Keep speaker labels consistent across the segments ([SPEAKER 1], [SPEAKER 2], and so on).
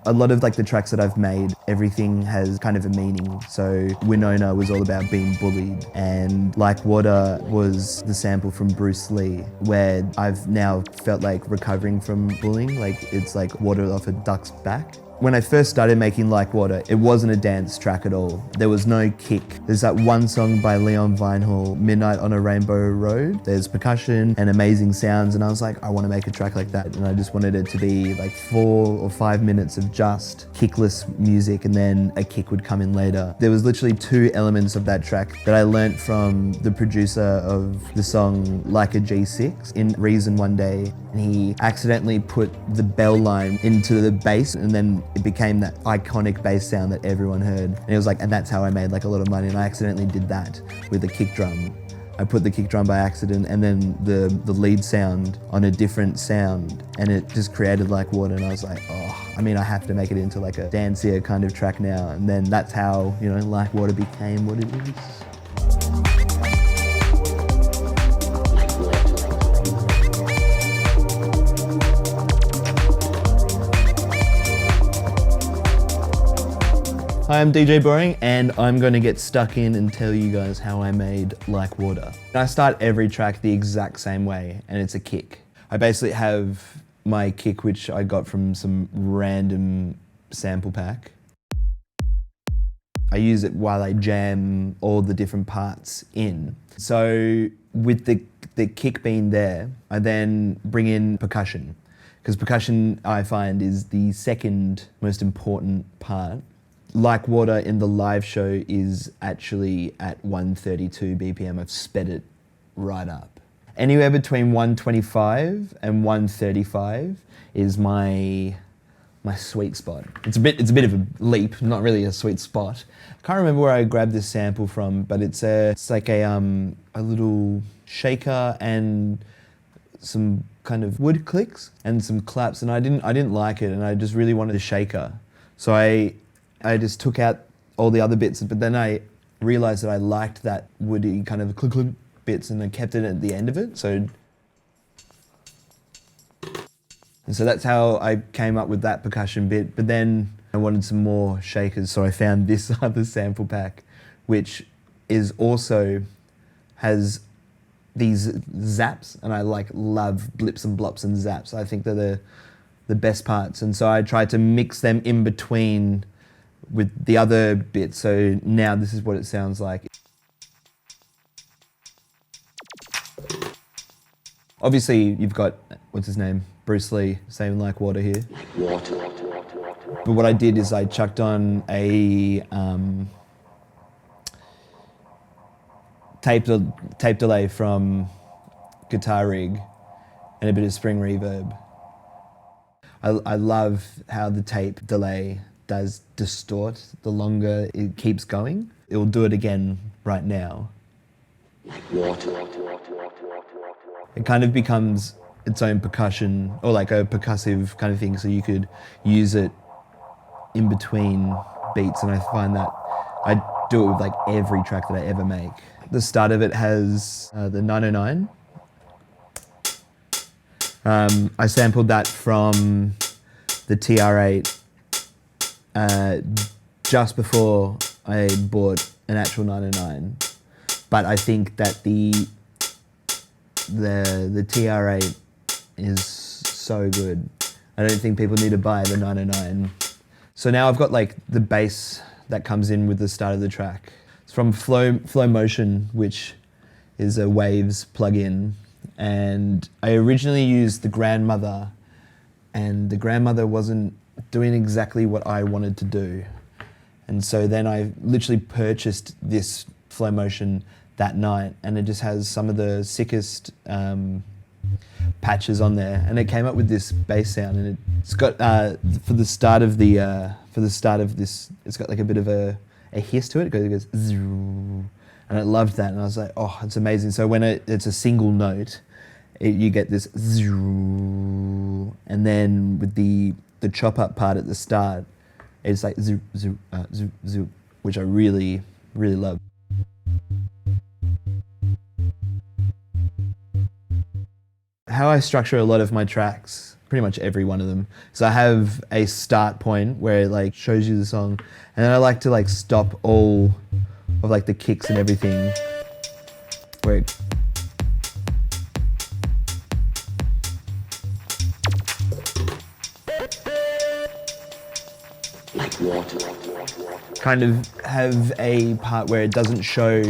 [SPEAKER 1] A lot of like the tracks that I've made, everything has kind of a meaning. So Winona was all about being bullied, and Like Water was the sample from Bruce Lee, where I've now felt like recovering from bullying, like it's like water off a duck's back. When I first started making Like Water, it wasn't a dance track at all. There was no kick. There's that one song by Leon Vinehall, Midnight on a Rainbow Road. There's percussion and amazing sounds, and I was like, I want to make a track like that. And I just wanted it to be like 4 or 5 minutes of just kickless music, and then a kick would come in later. There was literally 2 elements of that track that I learnt from the producer of the song Like a G6 in Reason one day. And he accidentally put the bell line into the bass, and then it became that iconic bass sound that everyone heard. And it was like, and that's how I made like a lot of money. And I accidentally did that with a kick drum. I put the kick drum by accident, and then the lead sound on a different sound, and it just created Like Water. And I was like, oh, I mean, I have to make it into like a dancier kind of track now. And then that's how, you know, Like Water became what it is. Hi, I'm DJ Boring, and I'm going to get stuck in and tell you guys how I made Like Water. I start every track the exact same way, and it's a kick. I basically have my kick, which I got from some random sample pack. I use it while I jam all the different parts in. So with the kick being there, I then bring in percussion, because percussion, I find, is the second most important part. Like Water in the live show is actually at 132 BPM. I've sped it right up. Anywhere between 125 and 135 is my sweet spot. It's a bit of a leap, not really a sweet spot. I can't remember where I grabbed this sample from, but it's like a little shaker and some kind of wood clicks and some claps, and I didn't like it, and I just really wanted a shaker. So I just took out all the other bits, but then I realized that I liked that woody kind of click click bits, and I kept it at the end of it. So that's how I came up with that percussion bit. But then I wanted some more shakers, so I found this other sample pack, which is also has these zaps, and I like love blips and blops and zaps. I think they're the best parts, and so I tried to mix them in between with the other bits. So now this is what it sounds like. Obviously you've got, what's his name, Bruce Lee saying Like Water here. Like water. But what I did is I chucked on a tape delay from Guitar Rig and a bit of spring reverb. I love how the tape delay does distort the longer it keeps going. It will do it again right now. Like water. It kind of becomes its own percussion, or like a percussive kind of thing, so you could use it in between beats, and I find that I do it with like every track that I ever make. The start of it has the 909. I sampled that from the TR8 just before I bought an actual 909, but I think that the TR8 is so good. I don't think people need to buy the 909. So now I've got like the bass that comes in with the start of the track. It's from Flow Motion, which is a Waves plugin, and I originally used the Grandmother, and the Grandmother wasn't doing exactly what I wanted to do. And so then I literally purchased this Flow Motion that night, and it just has some of the sickest patches on there, and it came up with this bass sound, and it's got for the start of this, it's got like a bit of a hiss to it. It goes and I loved that, and I was like, oh, it's amazing. So when it's a single note, you get this, and then with the chop up part at the start, it's like zoo, zoo, zoo, zoo, which I really, really love. How I structure a lot of my tracks pretty much every one of them. So I have a start point where it like shows you the song, and then I like to like stop all of like the kicks and everything where it
[SPEAKER 2] like water.
[SPEAKER 1] kind of have a part where it doesn't show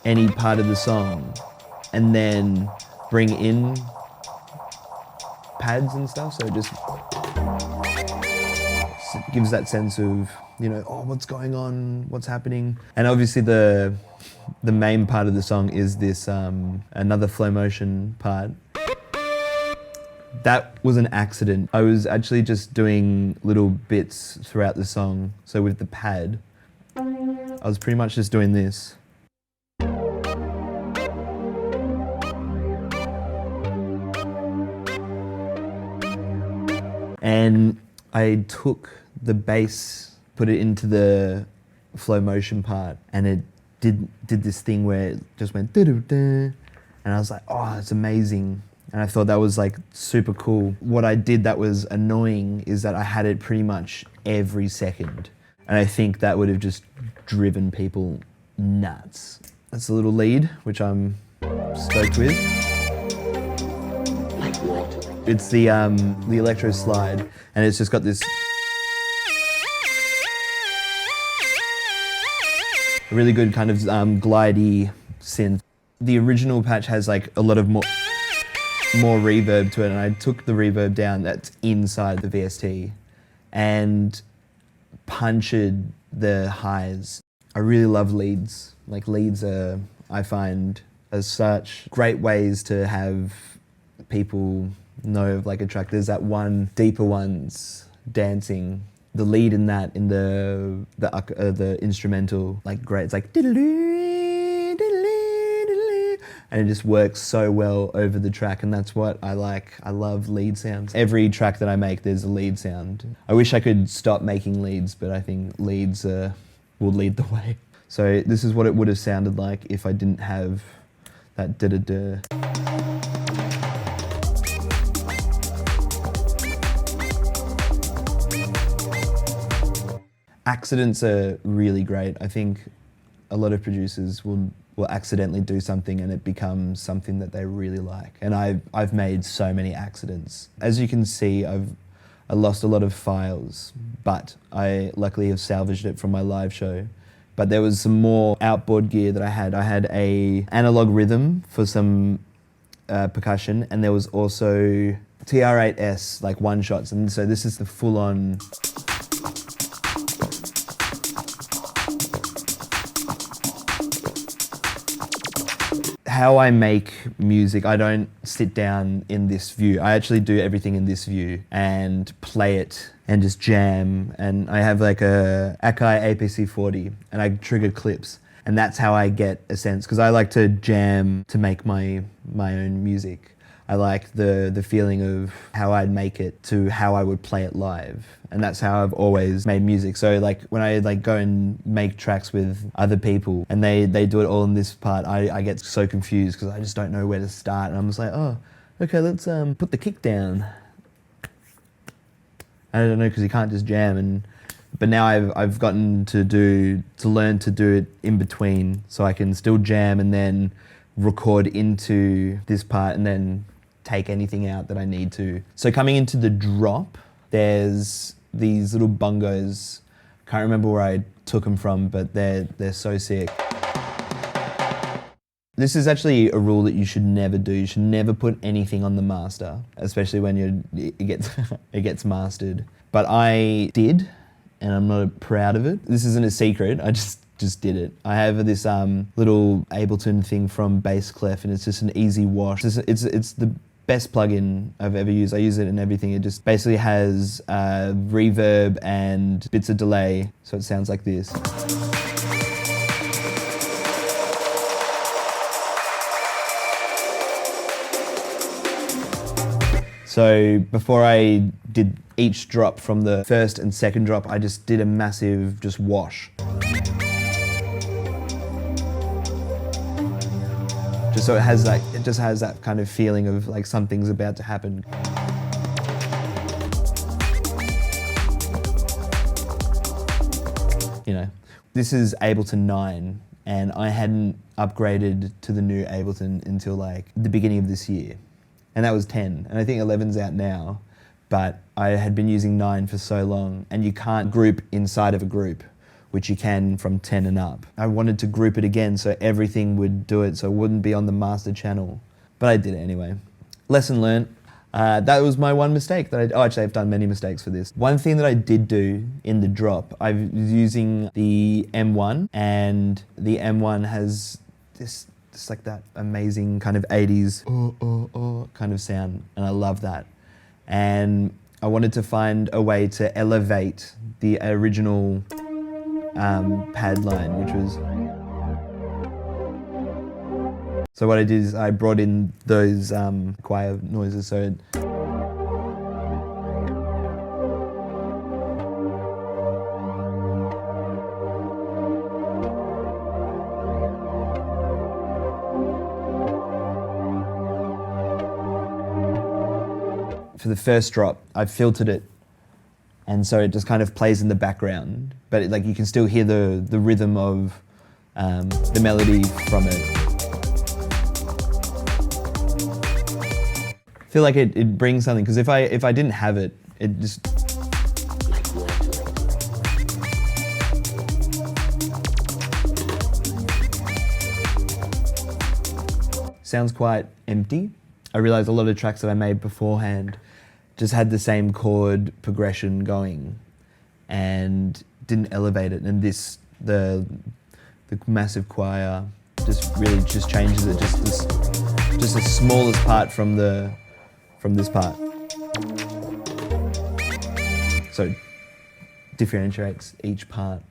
[SPEAKER 1] any part of the song, and then bring in pads and stuff, so it just gives that sense of, you know, oh, what's going on, what's happening. And obviously the main part of the song is this another flow motion part. That was an accident. I was actually just doing little bits throughout the song. So with the pad, I was pretty much just doing this. And I took the bass, put it into the flow motion part, and it did this thing where it just went da-da-da, and I was like, oh, it's amazing. And I thought that was like super cool. What I did that was annoying is that I had it pretty much every second. And I think that would have just driven people nuts. That's a little lead, which I'm stoked with.
[SPEAKER 2] Like water.
[SPEAKER 1] It's the electro slide, and it's just got this really good kind of glidey synth. The original patch has like a lot of more reverb to it, and I took the reverb down that's inside the VST and punched the highs. I really love leads. Like leads are, I find, as such great ways to have people know of like a track. There's that one, Deeper Ones, dancing. The lead in that, in the instrumental, like great. It's like diddle-doo, diddle-doo, diddle-doo, and it just works so well over the track, and that's what I like. I love lead sounds. Every track that I make, there's a lead sound. I wish I could stop making leads, but I think leads will lead the way. So this is what it would have sounded like if I didn't have that da-da-da. Accidents are really great. I think a lot of producers will accidentally do something and it becomes something that they really like. And I've made so many accidents. As you can see, I lost a lot of files, but I luckily have salvaged it from my live show. But there was some more outboard gear that I had. I had a analog rhythm for some percussion, and there was also TR-8S, like one shots. And so this is the full on. How I make music, I don't sit down in this view. I actually do everything in this view and play it and just jam. And I have like a Akai APC-40 and I trigger clips. And that's how I get a sense, because I like to jam to make my own music. I like the feeling of how I'd make it to how I would play it live. And that's how I've always made music. So like when I like go and make tracks with other people and they do it all in this part, I get so confused because I just don't know where to start. And I'm just like, oh, okay, let's put the kick down. I don't know, because you can't just jam. But now I've gotten to learn to do it in between, so I can still jam and then record into this part and then take anything out that I need to. So coming into the drop, there's these little bongos. Can't remember where I took them from, but they're so sick. This is actually a rule that you should never do. You should never put anything on the master, especially when it gets mastered. But I did, and I'm not proud of it. This isn't a secret. I just did it. I have this little Ableton thing from Bass Clef, and it's just an easy wash. It's the best plugin I've ever used. I use it in everything. It just basically has reverb and bits of delay, so it sounds like this. So before I did each drop from the first and second drop, I just did a massive just wash. Just so it just has that kind of feeling of like something's about to happen. you know. This is Ableton 9, and I hadn't upgraded to the new Ableton until like the beginning of this year. And that was 10, and I think 11's out now, but I had been using 9 for so long, and you can't group inside of a group, which you can from 10 and up. I wanted to group it again so everything would do it, so it wouldn't be on the master channel, but I did it anyway. Lesson learned. That was my one mistake. Actually, I've done many mistakes for this. One thing that I did do in the drop, I was using the M1, and the M1 has this like that amazing kind of 80s kind of sound, and I love that. And I wanted to find a way to elevate the original pad line, which was... So what I did is I brought in those choir noises, so for the first drop, I filtered it, and so it just kind of plays in the background, but like you can still hear the rhythm of the melody from it. I feel like it brings something, because if I didn't have it, it just... sounds quite empty. I realized a lot of tracks that I made beforehand just had the same chord progression going and didn't elevate it, and this, the massive choir just really just changes it, just the smallest part from this part. So differentiates each part.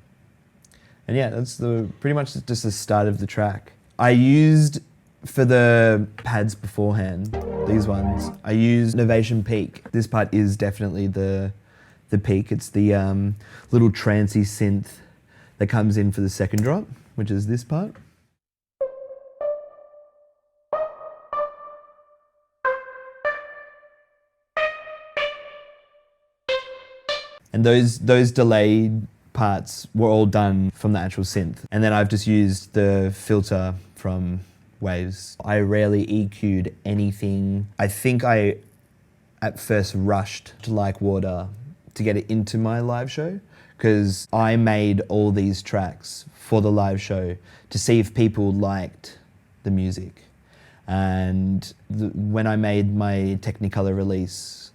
[SPEAKER 1] And yeah, that's pretty much just the start of the track. I used, for the pads beforehand, these ones, I used Novation Peak. This part is definitely the peak. It's the little trancey synth that comes in for the second drop, which is this part. And those delayed parts were all done from the actual synth. And then I've just used the filter from Waves. I rarely EQ'd anything. I think I, at first, rushed to Like Water to get it into my live show, because I made all these tracks for the live show to see if people liked the music. And when I made my Technicolor release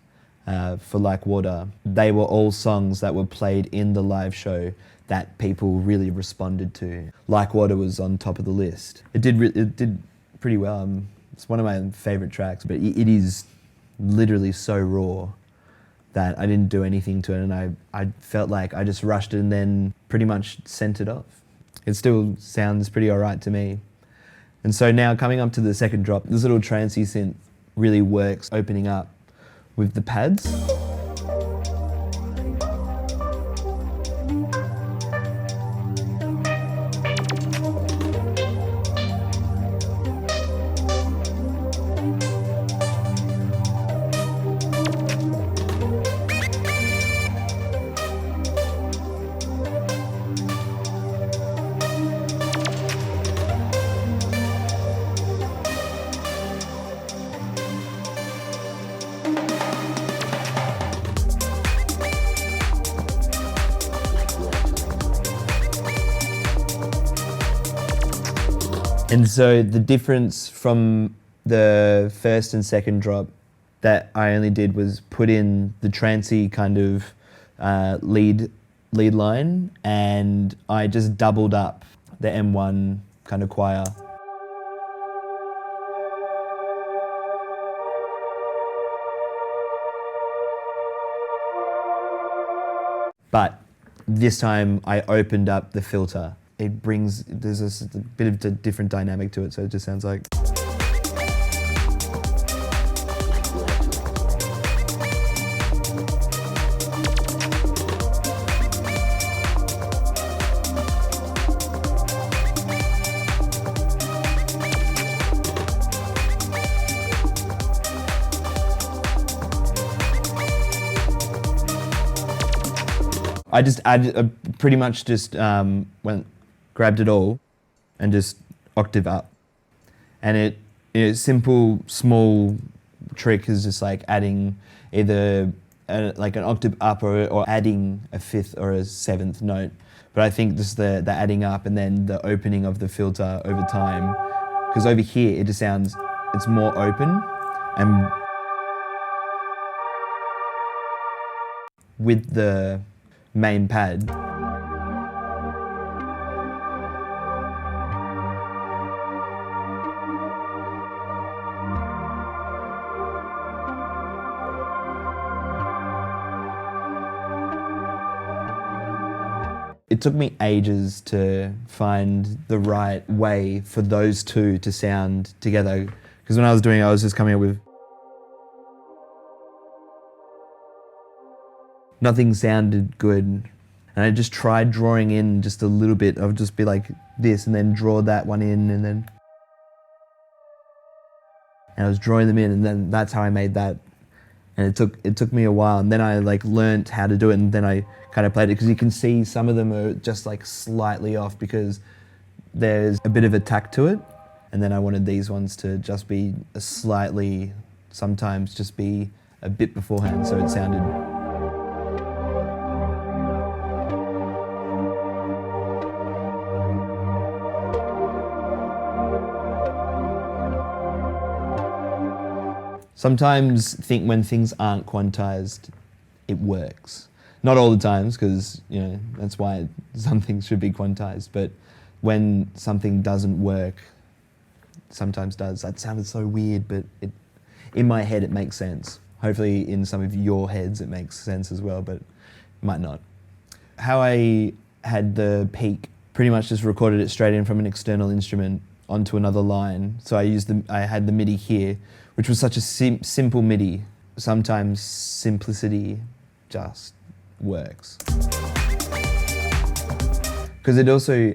[SPEAKER 1] for Like Water, they were all songs that were played in the live show that people really responded to. Like Water was on top of the list. It did pretty well. It's one of my favorite tracks, but it is literally so raw that I didn't do anything to it, and I felt like I just rushed it and then pretty much sent it off. It still sounds pretty all right to me. And so now coming up to the second drop, this little trancey synth really works opening up with the pads. And so the difference from the first and second drop that I only did was put in the trancey kind of lead line, and I just doubled up the M1 kind of choir. But this time I opened up the filter. It brings, there's a bit of a different dynamic to it, so it just sounds like... I just pretty much just grabbed it all and just octave up. And simple, small trick is just like adding either like an octave up or adding a fifth or a seventh note. But I think just the adding up and then the opening of the filter over time, because over here it just sounds, it's more open, and with the main pad, it took me ages to find the right way for those two to sound together. Because when I was doing it, I was just coming up with... nothing sounded good. And I just tried drawing in just a little bit. I would just be like this and then draw that one in and then... and I was drawing them in and then that's how I made that. And it took me a while, and then I like learnt how to do it, and then I kind of played it, because you can see some of them are just like slightly off because there's a bit of a tack to it, and then I wanted these ones to just be a slightly, sometimes just be a bit beforehand, so it sounded... Sometimes when things aren't quantized, it works. Not all the times, because that's why some things should be quantized. But when something doesn't work, sometimes does. That sounded so weird, but in my head it makes sense. Hopefully in some of your heads it makes sense as well, but it might not. How I had the peak, pretty much just recorded it straight in from an external instrument onto another line. So I had the MIDI here, which was such a simple MIDI. Sometimes simplicity just works. Because it also,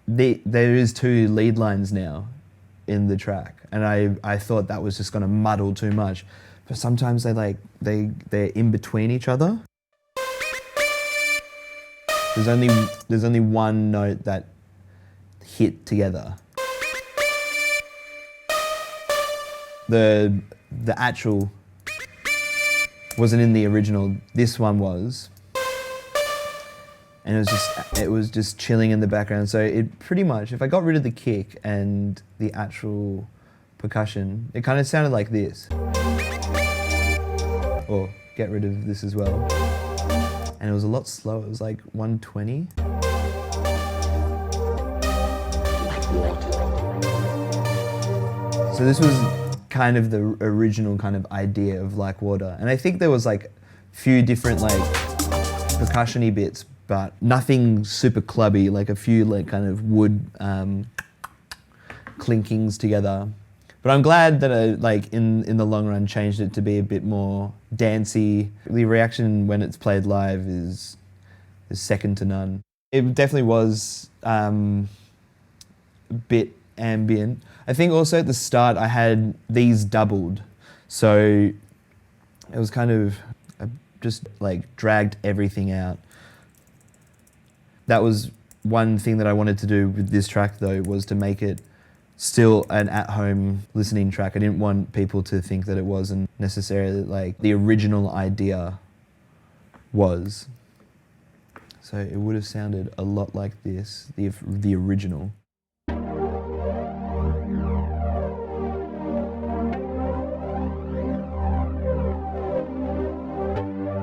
[SPEAKER 1] there is 2 lead lines now in the track, and I thought that was just gonna muddle too much. But sometimes they're in between each other. There's only one note that hit together. The actual wasn't in the original. This one was, and it was just chilling in the background. So it pretty much, if I got rid of the kick and the actual percussion, it kind of sounded like this. Or get rid of this as well. And it was a lot slower. It was like 120. So this was kind of the original kind of idea of Like Water. And I think there was like a few different like percussion-y bits, but nothing super clubby, like a few like kind of wood clinkings together. But I'm glad that I like in the long run changed it to be a bit more dancey. The reaction when it's played live is second to none. It definitely was a bit ambient. I think also at the start I had these doubled, so it was kind of, I just like dragged everything out. That was one thing that I wanted to do with this track though, was to make it still an at-home listening track. I didn't want people to think that it wasn't necessarily like the original idea was. So it would have sounded a lot like this, the original.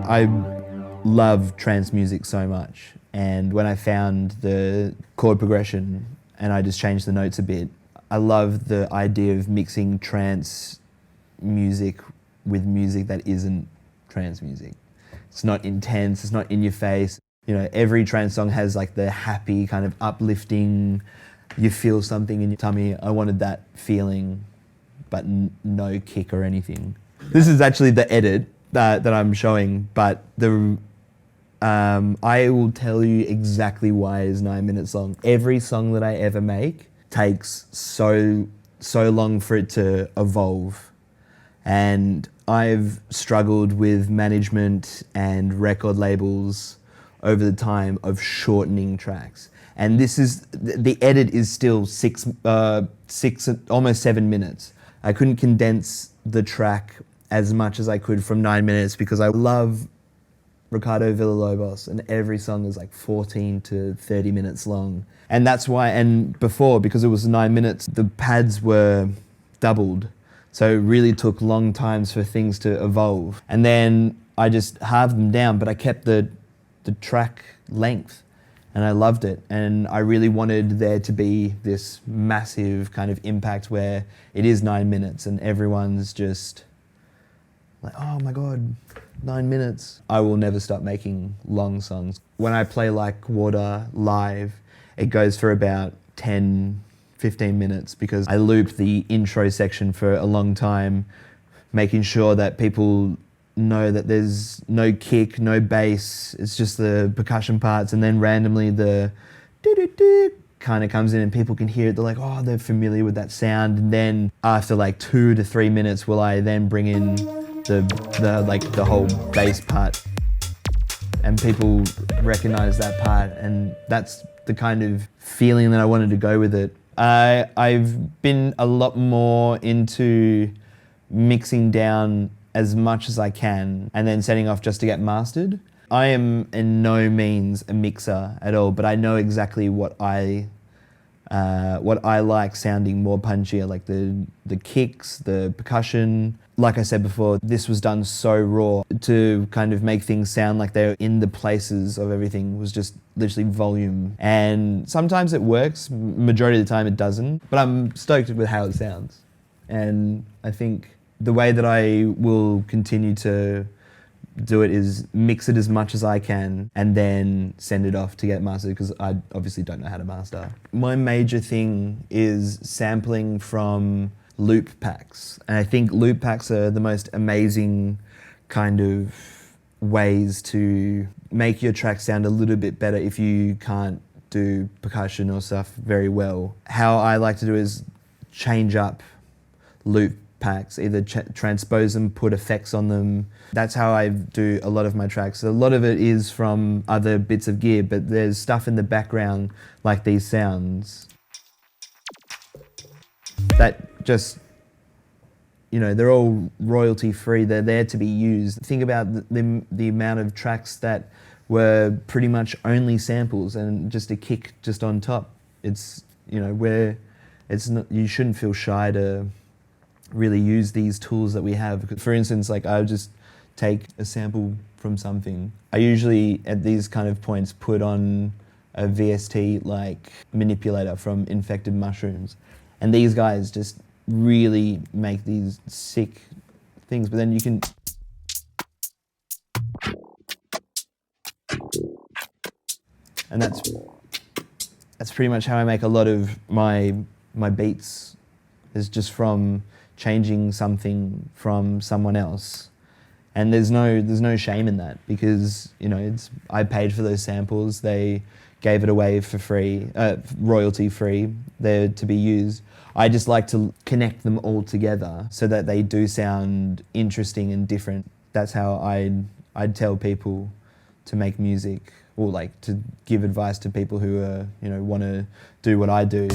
[SPEAKER 1] I love trance music so much, and when I found the chord progression and I just changed the notes a bit, I love the idea of mixing trance music with music that isn't trance music. It's not intense, it's not in your face. Every trance song has like the happy kind of uplifting, you feel something in your tummy. I wanted that feeling, but no kick or anything. This is actually the edit that I'm showing, but I will tell you exactly why it is 9 minutes long. Every song that I ever make takes so long for it to evolve, and I've struggled with management and record labels over the time of shortening tracks. And this is, the edit is still almost 7 minutes. I couldn't condense the track as much as I could from 9 minutes because I love Ricardo Villalobos and every song is like 14 to 30 minutes long. And that's why, and before, because it was 9 minutes, the pads were doubled. So it really took long times for things to evolve. And then I just halved them down, but I kept the track length and I loved it. And I really wanted there to be this massive kind of impact where it is 9 minutes and everyone's just like, oh my God, 9 minutes. I will never stop making long songs. When I play Like Water live, it goes for about 10, 15 minutes because I loop the intro section for a long time, making sure that people know that there's no kick, no bass, it's just the percussion parts, and then randomly the do-do-do kind of comes in and people can hear it, they're like, oh, they're familiar with that sound. And then after like 2 to 3 minutes will I then bring in the whole bass part and people recognize that part, and that's the kind of feeling that I wanted to go with it. I've been a lot more into mixing down as much as I can and then setting off just to get mastered. I am in no means a mixer at all, but I know exactly what I like sounding more punchier, like the kicks, the percussion. Like I said before, this was done so raw. To kind of make things sound like they're in the places of everything was just literally volume. And sometimes it works, majority of the time it doesn't, but I'm stoked with how it sounds. And I think the way that I will continue to do it is mix it as much as I can and then send it off to get mastered, because I obviously don't know how to master. My major thing is sampling from loop packs. And I think loop packs are the most amazing kind of ways to make your track sound a little bit better if you can't do percussion or stuff very well. How I like to do is change up loop packs, either transpose them, put effects on them. That's how I do a lot of my tracks. A lot of it is from other bits of gear, but there's stuff in the background like these sounds that just, you know, they're all royalty free. They're there to be used. Think about the amount of tracks that were pretty much only samples and just a kick just on top. It's, you know, where it's not, you shouldn't feel shy to really use these tools that we have. For instance, like I'll just take a sample from something. I usually at these kind of points put on a VST like manipulator from Infected Mushrooms, and these guys just really make these sick things. But then you can and that's pretty much how I make a lot of my beats, is just from changing something from someone else. And there's no shame in that, because, you know, I paid for those samples, they gave it away for free, royalty free, they're to be used. I just like to connect them all together so that they do sound interesting and different. That's how I'd tell people to make music, or like to give advice to people who are, you know, want to do what I do.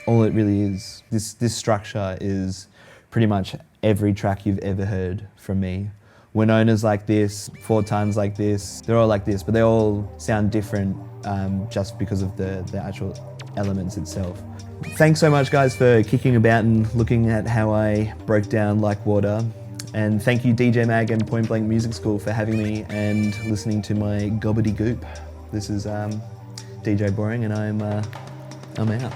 [SPEAKER 1] All it really is. This structure is pretty much every track you've ever heard from me. Winona's like this, 4 Tons like this, they're all like this, but they all sound different just because of the actual elements itself. Thanks so much, guys, for kicking about and looking at how I broke down Like Water. And thank you DJ Mag and Point Blank Music School for having me and listening to my gobbledygook. This is DJ Boring, and I'm out.